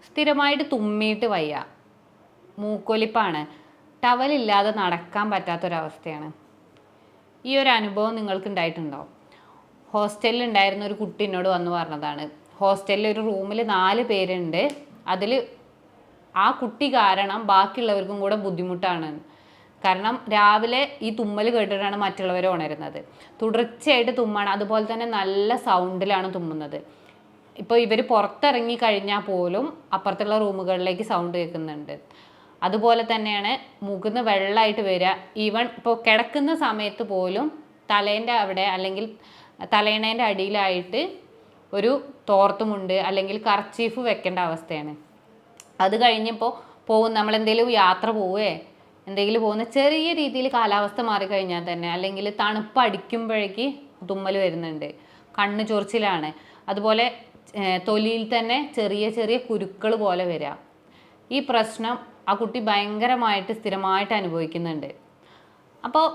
സ്ഥിരമായിട്ട് തുമ്മിയിട്ട് വയ്യ, മൂക്കൊലിപ്പാണ്, ടവലില്ലാതെ നടക്കാൻ പറ്റാത്തൊരവസ്ഥയാണ്. ഈ ഒരു അനുഭവം നിങ്ങൾക്ക് ഉണ്ടായിട്ടുണ്ടോ? ഹോസ്റ്റലിൽ ഉണ്ടായിരുന്ന ഒരു കുട്ടി എന്നോട് വന്ന് പറഞ്ഞതാണ്. ഹോസ്റ്റലിൽ ഒരു റൂമിൽ 4 പേരുണ്ട്. അതിൽ ആ കുട്ടി കാരണം ബാക്കിയുള്ളവർക്കും കൂടെ ബുദ്ധിമുട്ടാണ്. കാരണം രാവിലെ ഈ തുമ്മൽ കേട്ടിട്ടാണ് മറ്റുള്ളവർ ഉണരുന്നത്. തുടർച്ചയായിട്ട് തുമ്മാണ്. അതുപോലെ തന്നെ നല്ല സൗണ്ടിലാണ് തുമ്മുന്നത്. ഇപ്പോൾ ഇവർ പുറത്തിറങ്ങി കഴിഞ്ഞാൽ പോലും അപ്പുറത്തുള്ള റൂമുകളിലേക്ക് സൗണ്ട് കേൾക്കുന്നുണ്ട്. അതുപോലെ തന്നെയാണ് മൂക്കുന്ന് വെള്ളമായിട്ട് വരിക. ഈവൺ ഇപ്പോൾ കിടക്കുന്ന സമയത്ത് പോലും തലേൻ്റെ അവിടെ അല്ലെങ്കിൽ തലേണേൻ്റെ അടിയിലായിട്ട് ഒരു തോർത്തുമുണ്ട് അല്ലെങ്കിൽ കർച്ചീഫ് വെക്കേണ്ട അവസ്ഥയാണ്. അത് കഴിഞ്ഞപ്പോൾ നമ്മളെന്തെങ്കിലും യാത്ര പോവേ എന്തെങ്കിലും പോകുന്ന ചെറിയ രീതിയിൽ കാലാവസ്ഥ മാറിക്കഴിഞ്ഞാൽ തന്നെ അല്ലെങ്കിൽ തണുപ്പ് അടിക്കുമ്പോഴേക്ക് തുമ്മൽ വരുന്നുണ്ട്, കണ്ണ് ചൊറിച്ചിലാണ്. അതുപോലെ തൊലിയിൽ തന്നെ ചെറിയ ചെറിയ കുരുക്കൾ പോലെ വരിക. ഈ പ്രശ്നം ആ കുട്ടി ഭയങ്കരമായിട്ട് സ്ഥിരമായിട്ട് അനുഭവിക്കുന്നുണ്ട്. അപ്പോൾ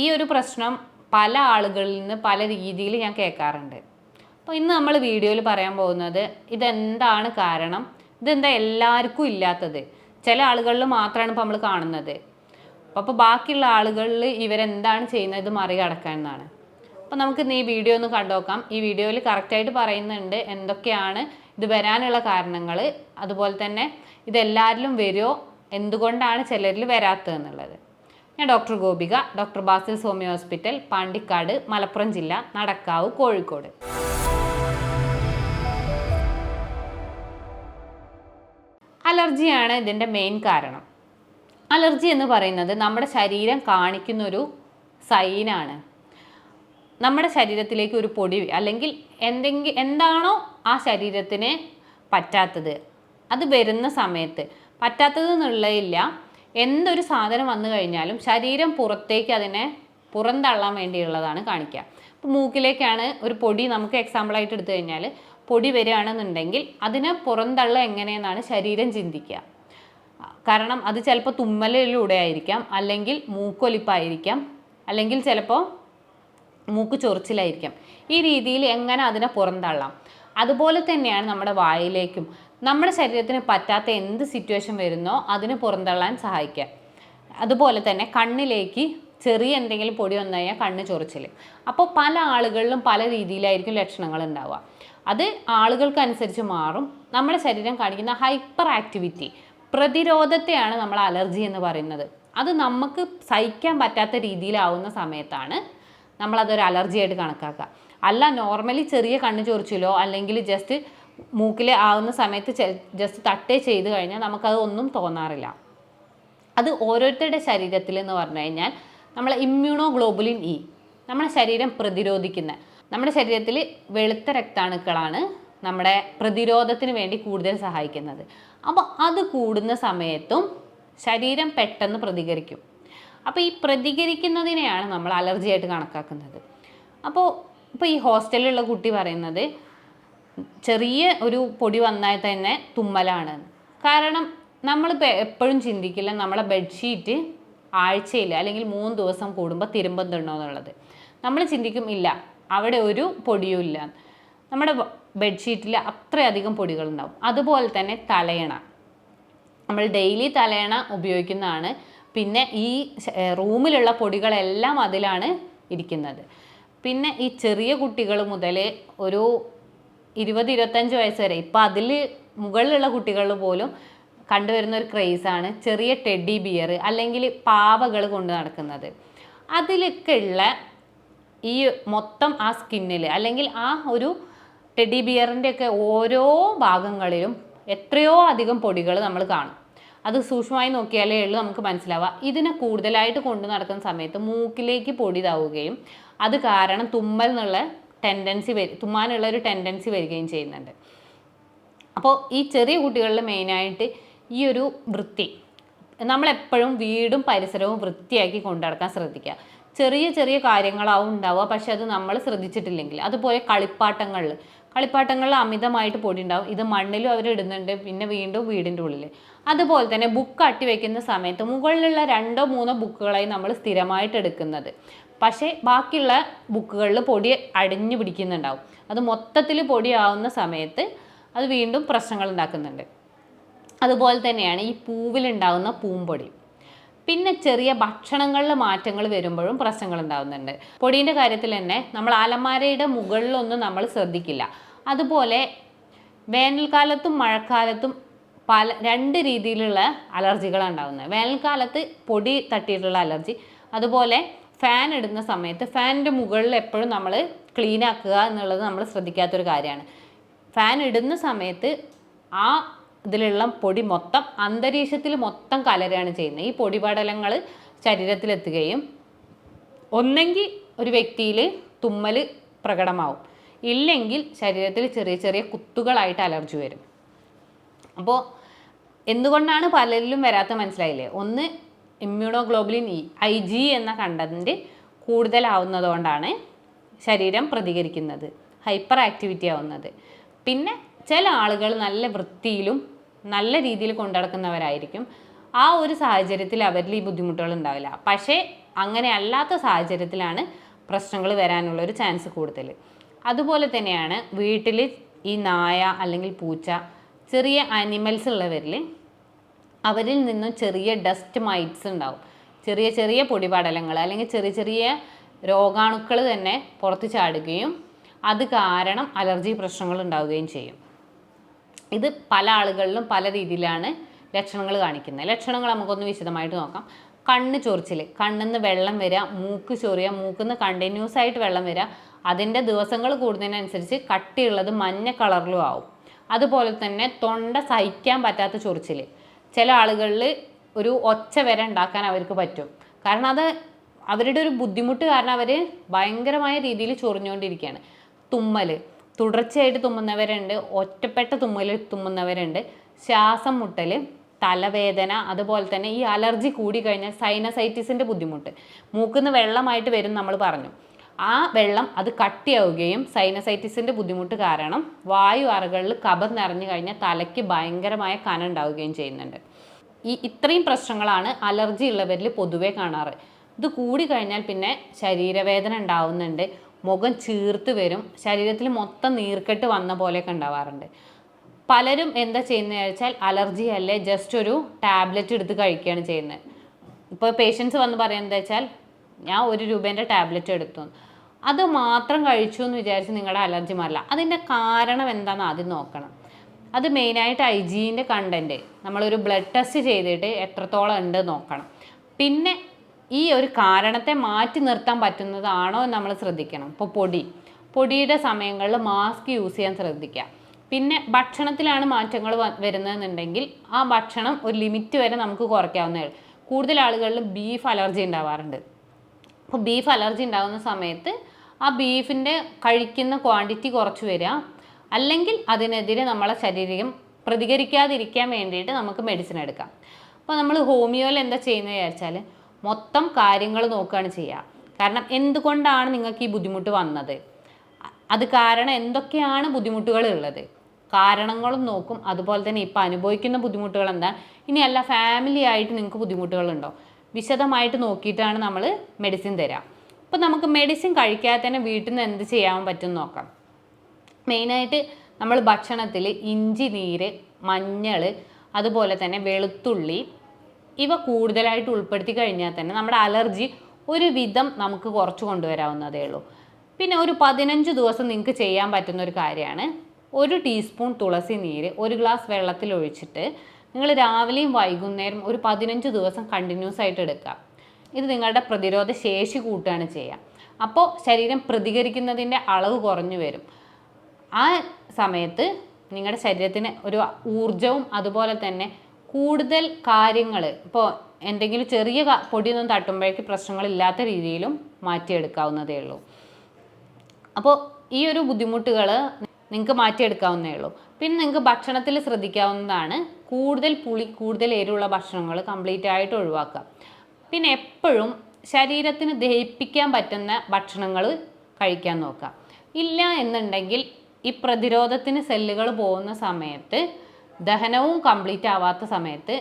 ഈ ഒരു പ്രശ്നം പല ആളുകളിൽ നിന്ന് പല രീതിയിൽ ഞാൻ കേൾക്കാറുണ്ട്. അപ്പോൾ ഇന്ന് നമ്മൾ വീഡിയോയിൽ പറയാൻ പോകുന്നത് ഇതെന്താണ് കാരണം, ഇതെന്താ എല്ലാവർക്കും ഇല്ലാത്തത്, ചില ആളുകളിൽ മാത്രമാണ് ഇപ്പോൾ നമ്മൾ കാണുന്നത്. അപ്പോൾ ബാക്കിയുള്ള ആളുകളിൽ ഇവരെന്താണ് ചെയ്യുന്നത് മറികടക്കാൻ എന്നാണ്. അപ്പോൾ നമുക്ക് ഇന്ന് ഈ വീഡിയോ ഒന്ന് കണ്ടുനോക്കാം. ഈ വീഡിയോയിൽ കറക്റ്റായിട്ട് പറയുന്നുണ്ട് എന്തൊക്കെയാണ് ഇത് വരാനുള്ള കാരണങ്ങൾ, അതുപോലെ തന്നെ ഇതെല്ലാവരിലും വരുമോ, എന്തുകൊണ്ടാണ് ചിലരിൽ വരാത്തതെന്നുള്ളത്. ഞാൻ doctor Gopika, doctor Basil's homeo hospital, Pandikkad, Malappuram ജില്ല, നടക്കാവ്, കോഴിക്കോട്. അലർജിയാണ് ഇതിൻ്റെ മെയിൻ കാരണം. അലർജി എന്ന് പറയുന്നത് നമ്മുടെ ശരീരം കാണിക്കുന്നൊരു സൈനാണ്. നമ്മുടെ ശരീരത്തിലേക്ക് ഒരു പൊടി അല്ലെങ്കിൽ എന്താണോ ആ ശരീരത്തിന് പറ്റാത്തത് അത് വരുന്ന സമയത്ത്, പറ്റാത്തത് എന്നുള്ളതില്ല, എന്തൊരു സാധനം വന്നു കഴിഞ്ഞാലും ശരീരം പുറത്തേക്ക് അതിനെ പുറന്തള്ളാൻ വേണ്ടിയുള്ളതാണ് കാണിക്കുക. ഇപ്പോൾ മൂക്കിലേക്കാണ് ഒരു പൊടി നമുക്ക് എക്സാമ്പിളായിട്ട് എടുത്തു കഴിഞ്ഞാൽ പൊടി വരികയാണെന്നുണ്ടെങ്കിൽ അതിനെ പുറന്തള്ളുക എങ്ങനെയെന്നാണ് ശരീരം ചിന്തിക്കുക. കാരണം അത് ചിലപ്പോൾ തുമ്മലിലൂടെ ആയിരിക്കാം, അല്ലെങ്കിൽ മൂക്കൊലിപ്പായിരിക്കാം, അല്ലെങ്കിൽ ചിലപ്പോൾ മൂക്ക് ചൊറിച്ചിലായിരിക്കാം. ഈ രീതിയിൽ എങ്ങനെ അതിനെ പുറന്തള്ളാം. അതുപോലെ തന്നെയാണ് നമ്മുടെ വായിലേക്കും നമ്മുടെ ശരീരത്തിന് പറ്റാത്ത എന്ത് സിറ്റുവേഷൻ വരുന്നോ അതിന് പുറന്തള്ളാൻ സഹായിക്കുക. അതുപോലെ തന്നെ കണ്ണിലേക്ക് ചെറിയ എന്തെങ്കിലും പൊടി വന്നു കഴിഞ്ഞാൽ കണ്ണ് ചൊറിച്ചിൽ. അപ്പോൾ പല ആളുകളിലും പല രീതിയിലായിരിക്കും ലക്ഷണങ്ങൾ ഉണ്ടാവുക. അത് ആളുകൾക്കനുസരിച്ച് മാറും. നമ്മുടെ ശരീരം കാണിക്കുന്ന ഹൈപ്പർ ആക്ടിവിറ്റി, പ്രതിരോധത്തെയാണ് നമ്മൾ അലർജി എന്ന് പറയുന്നത്. അത് നമുക്ക് സഹിക്കാൻ പറ്റാത്ത രീതിയിലാവുന്ന സമയത്താണ് നമ്മളതൊരു അലർജിയായിട്ട് കണക്കാക്കുക. അല്ല നോർമലി ചെറിയ കണ്ണ് ചൊറിച്ചിലോ അല്ലെങ്കിൽ ജസ്റ്റ് മൂക്കിൽ ആവുന്ന സമയത്ത് ജസ്റ്റ് തട്ടേ ചെയ്ത് കഴിഞ്ഞാൽ നമുക്കത് ഒന്നും തോന്നാറില്ല. അത് ഓരോരുത്തരുടെ ശരീരത്തിൽ എന്ന് പറഞ്ഞു കഴിഞ്ഞാൽ നമ്മളെ ഇമ്മ്യൂണോഗ്ലോബുലിൻ ഇ, നമ്മുടെ ശരീരം പ്രതിരോധിക്കുന്ന, നമ്മുടെ ശരീരത്തിൽ വെളുത്ത രക്താണുക്കളാണ് നമ്മുടെ പ്രതിരോധത്തിന് വേണ്ടി കൂടുതൽ സഹായിക്കുന്നത്. അപ്പോൾ അത് കൂടുന്ന സമയത്തും ശരീരം പെട്ടെന്ന് പ്രതികരിക്കും. അപ്പോൾ ഈ പ്രതികരിക്കുന്നതിനെയാണ് നമ്മൾ അലർജിയായിട്ട് കണക്കാക്കുന്നത്. ഇപ്പോൾ ഈ ഹോസ്റ്റലിലുള്ള കുട്ടി പറയുന്നത് ചെറിയ ഒരു പൊടി വന്നാൽ തന്നെ തുമ്മലാണ്. കാരണം നമ്മളിപ്പോൾ എപ്പോഴും ചിന്തിക്കില്ല നമ്മളെ ബെഡ്ഷീറ്റ് ആഴ്ചയിൽ അല്ലെങ്കിൽ 3 ദിവസം കൂടുമ്പോൾ തിരുമ്പുന്നുണ്ടോ എന്നുള്ളത്. നമ്മൾ ചിന്തിക്കും ഇല്ല അവിടെ ഒരു പൊടിയും ഇല്ല. നമ്മുടെ ബെഡ്ഷീറ്റിൽ അത്രയധികം പൊടികളുണ്ടാവും. അതുപോലെ തന്നെ തലയണ, നമ്മൾ ഡെയിലി തലയണ ഉപയോഗിക്കുന്നതാണ്. പിന്നെ ഈ റൂമിലുള്ള പൊടികളെല്ലാം അതിലാണ് ഇരിക്കുന്നത്. പിന്നെ ഈ ചെറിയ കുട്ടികൾ മുതൽ ഒരു 20-25 വയസ്സ് വരെ, ഇപ്പോൾ അതിൽ മുകളിലുള്ള കുട്ടികളിൽ പോലും കണ്ടുവരുന്ന ഒരു ക്രേസാണ് ചെറിയ ടെഡി ബിയർ അല്ലെങ്കിൽ പാവകൾ കൊണ്ട് നടക്കുന്നത്. അതിലൊക്കെ ഉള്ള ഈ മൊത്തം ആ സ്കിന്നിൽ അല്ലെങ്കിൽ ആ ഒരു ടെഡി ബിയറിൻ്റെയൊക്കെ ഓരോ ഭാഗങ്ങളിലും എത്രയോ അധികം പൊടികൾ നമ്മൾ കാണും. അത് സൂക്ഷ്മമായി നോക്കിയാലേ ഉള്ളൂ നമുക്ക് മനസ്സിലാവുക. ഇതിനെ കൂടുതലായിട്ട് കൊണ്ടു നടക്കുന്ന സമയത്ത് മൂക്കിലേക്ക് പൊടി താവുകയും അത് കാരണം തുമ്മാനുള്ള ഒരു ടെൻഡൻസി വരികയും ചെയ്യുന്നുണ്ട്. അപ്പോൾ ഈ ചെറിയ കുട്ടികളിൽ മെയിനായിട്ട് ഈ ഒരു വൃത്തി, നമ്മളെപ്പോഴും വീടും പരിസരവും വൃത്തിയാക്കി കൊണ്ടു നടക്കാൻ ശ്രദ്ധിക്കുക. ചെറിയ ചെറിയ കാര്യങ്ങളാവും ഉണ്ടാവുക, പക്ഷെ അത് നമ്മൾ ശ്രദ്ധിച്ചിട്ടില്ലെങ്കിൽ. അതുപോലെ കളിപ്പാട്ടങ്ങളിൽ അമിതമായിട്ട് പൊടി ഉണ്ടാവും. ഇത് മണ്ണിലും അവർ ഇടുന്നുണ്ട്, പിന്നെ വീണ്ടും വീടിൻ്റെ ഉള്ളിൽ. അതുപോലെ തന്നെ ബുക്ക് അട്ടി വയ്ക്കുന്ന സമയത്ത് മുകളിലുള്ള 2-3 ബുക്കുകളായി നമ്മൾ സ്ഥിരമായിട്ട് എടുക്കുന്നത്, പക്ഷേ ബാക്കിയുള്ള ബുക്കുകളിൽ പൊടി അടിഞ്ഞു പിടിക്കുന്നുണ്ടാവും. അത് മൊത്തത്തിൽ പൊടിയാവുന്ന സമയത്ത് അത് വീണ്ടും പ്രശ്നങ്ങൾ ഉണ്ടാക്കുന്നുണ്ട്. അതുപോലെ തന്നെയാണ് ഈ പൂവിലുണ്ടാകുന്ന പൂമ്പൊടി. പിന്നെ ചെറിയ ഭക്ഷണങ്ങളിൽ മാറ്റങ്ങൾ വരുമ്പോഴും പ്രശ്നങ്ങൾ ഉണ്ടാകുന്നുണ്ട്. പൊടീൻ്റെ കാര്യത്തിൽ തന്നെ നമ്മൾ അലമാരയുടെ മുകളിലൊന്നും നമ്മൾ ശ്രദ്ധിക്കില്ല. അതുപോലെ വേനൽക്കാലത്തും മഴക്കാലത്തും രണ്ട് രീതിയിലുള്ള അലർജികളാണ് ഉണ്ടാകുന്നത്. വേനൽക്കാലത്ത് പൊടി തട്ടിയിട്ടുള്ള അലർജി, അതുപോലെ ഫാൻ ഇടുന്ന സമയത്ത് ഫാനിൻ്റെ മുകളിൽ എപ്പോഴും നമ്മൾ ക്ലീൻ ആക്കുക എന്നുള്ളത് നമ്മൾ ശ്രദ്ധിക്കാത്തൊരു കാര്യമാണ്. ഫാൻ ഇടുന്ന സമയത്ത് ആ ഇതിലുള്ള പൊടി മൊത്തം അന്തരീക്ഷത്തിൽ മൊത്തം കലരുകയാണ് ചെയ്യുന്നത്. ഈ പൊടിപടലങ്ങൾ ശരീരത്തിലെത്തുകയും ഒന്നെങ്കിൽ ഒരു വ്യക്തിയിൽ തുമ്മൽ പ്രകടമാവും, ഇല്ലെങ്കിൽ ശരീരത്തിൽ ചെറിയ ചെറിയ കുത്തുകളായിട്ട് അലർജി വരും. അപ്പോൾ എന്തുകൊണ്ടാണ് പലരിലും വരാത്ത മനസ്സിലായില്ലേ? ഒന്ന്, ഇമ്മ്യൂണോഗ്ലോബുലിൻ IG എന്ന കണ്ടന്റ് കൂടുതലാവുന്നതുകൊണ്ടാണ് ശരീരം പ്രതികരിക്കുന്നത്, ഹൈപ്പർ ആക്ടിവിറ്റി ആവുന്നത്. പിന്നെ ചില ആളുകൾ നല്ല വൃത്തിയിലും നല്ല രീതിയിൽ കൊണ്ടുനടക്കുന്നവരായിരിക്കും. ആ ഒരു സാഹചര്യത്തിൽ അവരിൽ ഈ ബുദ്ധിമുട്ടുകൾ ഉണ്ടാവില്ല. പക്ഷേ അങ്ങനെ അല്ലാത്ത സാഹചര്യത്തിലാണ് പ്രശ്നങ്ങൾ വരാനുള്ളൊരു ചാൻസ് കൂടുതൽ. അതുപോലെ തന്നെയാണ് വീട്ടിൽ ഈ നായ അല്ലെങ്കിൽ പൂച്ച, ചെറിയ ആനിമൽസ് ഉള്ളവരിൽ അവരിൽ നിന്നും ചെറിയ ഡസ്റ്റ് മൈറ്റ്സ് ഉണ്ടാവും. ചെറിയ ചെറിയ പൊടിപടലങ്ങൾ അല്ലെങ്കിൽ ചെറിയ ചെറിയ രോഗാണുക്കൾ തന്നെ പുറത്ത് ചാടുകയും അത് കാരണം അലർജി പ്രശ്നങ്ങൾ ഉണ്ടാവുകയും ചെയ്യും. ഇത് പല ആളുകളിലും പല രീതിയിലാണ് ലക്ഷണങ്ങൾ കാണിക്കുന്നത്. ലക്ഷണങ്ങൾ നമുക്കൊന്ന് വിശദമായിട്ട് നോക്കാം. കണ്ണ് ചൊറിച്ചിൽ, കണ്ണിന്ന് വെള്ളം വരിക, മൂക്ക് ചൊറിയുക, മൂക്കിന്ന് കണ്ടിന്യൂസ് ആയിട്ട് വെള്ളം വരിക, അതിൻ്റെ ദിവസങ്ങൾ കൂടുന്നതിനനുസരിച്ച് കട്ടിയുള്ളത് മഞ്ഞ കളറിലും ആവും. അതുപോലെ തന്നെ തൊണ്ട സഹിക്കാൻ പറ്റാത്ത ചൊറിച്ചിൽ, ചില ആളുകളിൽ ഒരു ഒച്ച വരെ ഉണ്ടാക്കാൻ അവർക്ക് പറ്റും. കാരണം അത് അവരുടെ ഒരു ബുദ്ധിമുട്ട് കാരണം അവർ ഭയങ്കരമായ രീതിയിൽ ചൊറിഞ്ഞുകൊണ്ടിരിക്കുകയാണ്. തുമ്മൽ, തുടർച്ചയായിട്ട് തുമ്മുന്നവരുണ്ട്, ഒറ്റപ്പെട്ട തുമ്മൽ തുമ്മുന്നവരുണ്ട്, ശ്വാസം മുട്ടൽ, തലവേദന, അതുപോലെ തന്നെ ഈ അലർജി കൂടിക്കഴിഞ്ഞാൽ സൈനസൈറ്റിസിൻ്റെ ബുദ്ധിമുട്ട്, മൂക്കിന്ന് വെള്ളമായിട്ട് വരും നമ്മൾ പറഞ്ഞു. ആ വെള്ളം അത് കട്ടിയാവുകയും സൈനസൈറ്റിസിൻ്റെ ബുദ്ധിമുട്ട് കാരണം വായു അറകളിൽ കഫം നിറഞ്ഞു കഴിഞ്ഞാൽ തലയ്ക്ക് ഭയങ്കരമായ കനം ഉണ്ടാവുകയും ചെയ്യുന്നുണ്ട്. ഇത്രയും പ്രശ്നങ്ങളാണ് അലർജി ഉള്ളവരിൽ പൊതുവേ കാണാറ്. ഇത് കൂടി കഴിഞ്ഞാൽ പിന്നെ ശരീരവേദന ഉണ്ടാവുന്നുണ്ട്, മുഖം ചീർത്ത് വരും, ശരീരത്തിൽ മൊത്തം നീർക്കെട്ട് വന്ന പോലെയൊക്കെ ഉണ്ടാവാറുണ്ട്. പലരും എന്താ ചെയ്യുന്നത് വെച്ചാൽ അലർജി അല്ലേ ജസ്റ്റ് ഒരു ടാബ്ലറ്റ് എടുത്ത് കഴിക്കുകയാണ് ചെയ്യുന്നത്. ഇപ്പോൾ പേഷ്യൻസ് വന്ന് പറയുന്നത് വെച്ചാൽ ഞാൻ 1 രൂപേൻ്റെ ടാബ്ലറ്റ് എടുത്തു, അത് മാത്രം കഴിച്ചു എന്ന് വിചാരിച്ച് നിങ്ങളുടെ അലർജി മാറില്ല. അതിൻ്റെ കാരണം എന്താണെന്ന് ആദ്യം നോക്കണം. അത് മെയിനായിട്ട് IgEൻ്റെ കണ്ടൻറ്റ് നമ്മളൊരു ബ്ലഡ് ടെസ്റ്റ് ചെയ്തിട്ട് എത്രത്തോളം ഉണ്ട് നോക്കണം. പിന്നെ ഈ ഒരു കാരണത്തെ മാറ്റി നിർത്താൻ പറ്റുന്നതാണോ എന്ന് നമ്മൾ ശ്രദ്ധിക്കണം. ഇപ്പോൾ പൊടിയുടെ സമയങ്ങളിൽ മാസ്ക് യൂസ് ചെയ്യാൻ ശ്രദ്ധിക്കുക. പിന്നെ ഭക്ഷണത്തിലാണ് മാറ്റങ്ങൾ വരുന്നതെന്നുണ്ടെങ്കിൽ ആ ഭക്ഷണം ഒരു ലിമിറ്റ് വരെ നമുക്ക് കുറയ്ക്കാവുന്നേ ഉള്ളൂ. കൂടുതൽ ആളുകളിൽ ബീഫ് അലർജി ഉണ്ടാവാറുണ്ട്. അപ്പോൾ ബീഫ് അലർജി ഉണ്ടാകുന്ന സമയത്ത് ആ ബീഫിൻ്റെ കഴിക്കുന്ന ക്വാണ്ടിറ്റി കുറച്ച് വരിക, അല്ലെങ്കിൽ അതിനെതിരെ നമ്മളെ ശരീരം പ്രതികരിക്കാതിരിക്കാൻ വേണ്ടിയിട്ട് നമുക്ക് മെഡിസിൻ എടുക്കാം. അപ്പോൾ നമ്മൾ ഹോമിയോയിൽ എന്താ ചെയ്യുന്നത് വിചാരിച്ചാൽ മൊത്തം കാര്യങ്ങൾ നോക്കുകയാണ് ചെയ്യുക. കാരണം എന്തുകൊണ്ടാണ് നിങ്ങൾക്ക് ഈ ബുദ്ധിമുട്ട് വന്നത്, അത് കാരണം എന്തൊക്കെയാണ് ബുദ്ധിമുട്ടുകൾ ഉള്ളത്, കാരണങ്ങളും നോക്കും. അതുപോലെ തന്നെ ഇപ്പോൾ അനുഭവിക്കുന്ന ബുദ്ധിമുട്ടുകൾ എന്താണ്, ഇനിയല്ല ഫാമിലി ആയിട്ട് നിങ്ങൾക്ക് ബുദ്ധിമുട്ടുകളുണ്ടോ, വിശദമായിട്ട് നോക്കിയിട്ടാണ് നമ്മൾ മെഡിസിൻ തരിക. അപ്പോൾ നമുക്ക് മെഡിസിൻ കഴിക്കാതെ തന്നെ വീട്ടിൽ നിന്ന് എന്ത് ചെയ്യാൻ പറ്റും നോക്കാം. മെയിനായിട്ട് നമ്മൾ ഭക്ഷണത്തിൽ ഇഞ്ചി നീര്, മഞ്ഞൾ, അതുപോലെ തന്നെ വെളുത്തുള്ളി ഇവ കൂടുതലായിട്ട് ഉൾപ്പെടുത്തി കഴിഞ്ഞാൽ തന്നെ നമ്മുടെ അലർജി ഒരു വിധം നമുക്ക് കുറച്ച് കൊണ്ടുവരാവുന്നതേ ഉള്ളൂ. പിന്നെ ഒരു 15 ദിവസം നിങ്ങൾക്ക് ചെയ്യാൻ പറ്റുന്ന ഒരു കാര്യമാണ് 1 ടീസ്പൂൺ തുളസി നീര് 1 ഗ്ലാസ് വെള്ളത്തിൽ ഒഴിച്ചിട്ട് നിങ്ങൾ രാവിലെയും വൈകുന്നേരം ഒരു 15 ദിവസം കണ്ടിന്യൂസ് ആയിട്ട് എടുക്കുക. ഇത് നിങ്ങളുടെ പ്രതിരോധ ശേഷി കൂട്ടുകയാണ് ചെയ്യുക. അപ്പോൾ ശരീരം പ്രതികരിക്കുന്നതിൻ്റെ അളവ് കുറഞ്ഞു വരും. ആ സമയത്ത് നിങ്ങളുടെ ശരീരത്തിന് ഒരു ഊർജവും അതുപോലെ തന്നെ കൂടുതൽ കാര്യങ്ങൾ, ഇപ്പോൾ എന്തെങ്കിലും ചെറിയ പൊടിയൊന്നും തട്ടുമ്പോഴേക്ക് പ്രശ്നങ്ങളില്ലാത്ത രീതിയിലും മാറ്റിയെടുക്കാവുന്നതേ ഉള്ളൂ. അപ്പോൾ ഈ ഒരു ബുദ്ധിമുട്ടുകൾ നിങ്ങൾക്ക് മാറ്റിയെടുക്കാവുന്നതേ ഉള്ളൂ. പിന്നെ നിങ്ങൾക്ക് ഭക്ഷണത്തിൽ ശ്രദ്ധിക്കാവുന്നതാണ് കൂടുതൽ പുളി, കൂടുതൽ എരിവുള്ള ഭക്ഷണങ്ങൾ കംപ്ലീറ്റ് ആയിട്ട് ഒഴിവാക്കുക. പിന്നെ എപ്പോഴും ശരീരത്തിന് ദഹിപ്പിക്കാൻ പറ്റുന്ന ഭക്ഷണങ്ങൾ കഴിക്കാൻ നോക്കുക. ഇല്ല എന്നുണ്ടെങ്കിൽ ഈ പ്രതിരോധത്തിന് സെല്ലുകൾ പോകുന്ന സമയത്ത് ദഹനവും കംപ്ലീറ്റ് ആവാത്ത സമയത്ത്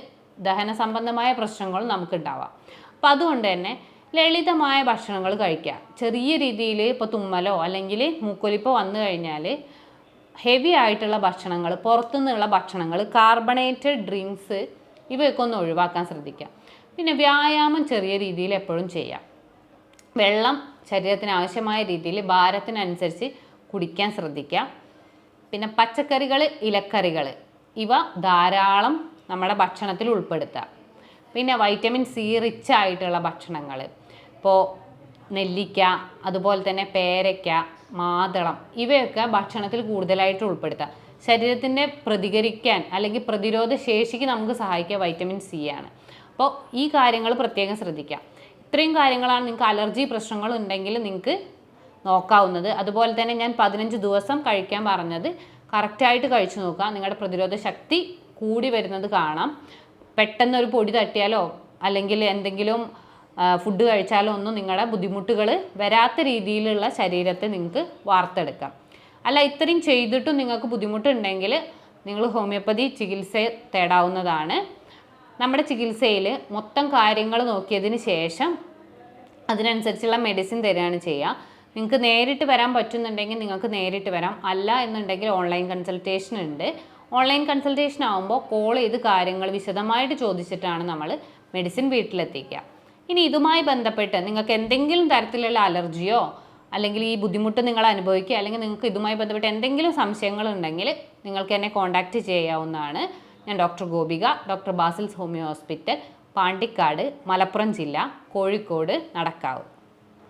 ദഹന സംബന്ധമായ പ്രശ്നങ്ങളും നമുക്കുണ്ടാവാം. അപ്പോൾ അതുകൊണ്ട് തന്നെ ലളിതമായ ഭക്ഷണങ്ങൾ കഴിക്കുക. ചെറിയ രീതിയിൽ ഇപ്പോൾ തുമ്മലോ അല്ലെങ്കിൽ മൂക്കൊലിപ്പോ വന്നു കഴിഞ്ഞാൽ ഹെവി ആയിട്ടുള്ള ഭക്ഷണങ്ങൾ, പുറത്തുനിന്നുള്ള ഭക്ഷണങ്ങൾ, കാർബണേറ്റഡ് ഡ്രിങ്ക്സ് ഇവയൊക്കെ ഒന്ന് ഒഴിവാക്കാൻ ശ്രദ്ധിക്കുക. പിന്നെ വ്യായാമം ചെറിയ രീതിയിൽ എപ്പോഴും ചെയ്യാം. വെള്ളം ശരീരത്തിന് ആവശ്യമായ രീതിയിൽ ഭാരത്തിനനുസരിച്ച് കുടിക്കാൻ ശ്രദ്ധിക്കുക. പിന്നെ പച്ചക്കറികൾ, ഇലക്കറികൾ ഇവ ധാരാളം നമ്മുടെ ഭക്ഷണത്തിൽ ഉൾപ്പെടുത്തുക. പിന്നെ വൈറ്റമിൻ സി റിച്ച് ആയിട്ടുള്ള ഭക്ഷണങ്ങൾ, ഇപ്പോൾ നെല്ലിക്ക, അതുപോലെ തന്നെ പേരയ്ക്ക, മാതളം ഇവയൊക്കെ ഭക്ഷണത്തിൽ കൂടുതലായിട്ട് ഉൾപ്പെടുത്തുക. ശരീരത്തിൻ്റെ പ്രതികരിക്കാൻ അല്ലെങ്കിൽ പ്രതിരോധ ശേഷിക്ക് നമുക്ക് സഹായിക്കുക വൈറ്റമിൻ സി ആണ്. അപ്പോൾ ഈ കാര്യങ്ങൾ പ്രത്യേകം ശ്രദ്ധിക്കുക. ഇത്രയും കാര്യങ്ങളാണ് നിങ്ങൾക്ക് അലർജി പ്രശ്നങ്ങൾ ഉണ്ടെങ്കിൽ നിങ്ങൾക്ക് നോക്കാവുന്നത്. അതുപോലെ തന്നെ ഞാൻ 15 ദിവസം കഴിക്കാൻ പറഞ്ഞത് കറക്റ്റായിട്ട് കഴിച്ചു നോക്കുക. നിങ്ങളുടെ പ്രതിരോധ ശക്തി കൂടി വരുന്നത് കാണാം. പെട്ടെന്നൊരു പൊടി തട്ടിയാലോ അല്ലെങ്കിൽ എന്തെങ്കിലും ഫുഡ് കഴിച്ചാലോ ഒന്നും നിങ്ങളുടെ ബുദ്ധിമുട്ടുകൾ വരാത്ത രീതിയിലുള്ള ശരീരത്തെ നിങ്ങൾക്ക് വാർത്തെടുക്കാം. അല്ല ഇത്രയും ചെയ്തിട്ടും നിങ്ങൾക്ക് ബുദ്ധിമുട്ടുണ്ടെങ്കിൽ നിങ്ങൾ ഹോമിയോപ്പതി ചികിത്സ തേടാവുന്നതാണ്. നമ്മുടെ ചികിത്സയിൽ മൊത്തം കാര്യങ്ങൾ നോക്കിയതിന് ശേഷം അതിനനുസരിച്ചുള്ള മെഡിസിൻ തരികയാണ് ചെയ്യുക. നിങ്ങൾക്ക് നേരിട്ട് വരാൻ പറ്റുന്നുണ്ടെങ്കിൽ നിങ്ങൾക്ക് നേരിട്ട് വരാം. അല്ല എന്നുണ്ടെങ്കിൽ ഓൺലൈൻ കൺസൾട്ടേഷൻ ഉണ്ട്. ഓൺലൈൻ കൺസൾട്ടേഷൻ ആകുമ്പോൾ കോൾ ചെയ്ത് കാര്യങ്ങൾ വിശദമായിട്ട് ചോദിച്ചിട്ടാണ് നമ്മൾ മെഡിസിൻ വീട്ടിലെത്തിക്കുക. ഇനി ഇതുമായി ബന്ധപ്പെട്ട് നിങ്ങൾക്ക് എന്തെങ്കിലും തരത്തിലുള്ള അലർജിയോ അല്ലെങ്കിൽ ഈ ബുദ്ധിമുട്ട് നിങ്ങൾ അനുഭവിക്കുക അല്ലെങ്കിൽ നിങ്ങൾക്ക് ഇതുമായി ബന്ധപ്പെട്ട് എന്തെങ്കിലും സംശയങ്ങളുണ്ടെങ്കിൽ നിങ്ങൾക്ക് എന്നെ കോൺടാക്റ്റ് ചെയ്യാവുന്നതാണ്. ഞാൻ doctor Gopika, doctor Basil's homeo hospital, Pandikkad, Malappuram ജില്ല, കോഴിക്കോട്, നടക്കാവ്.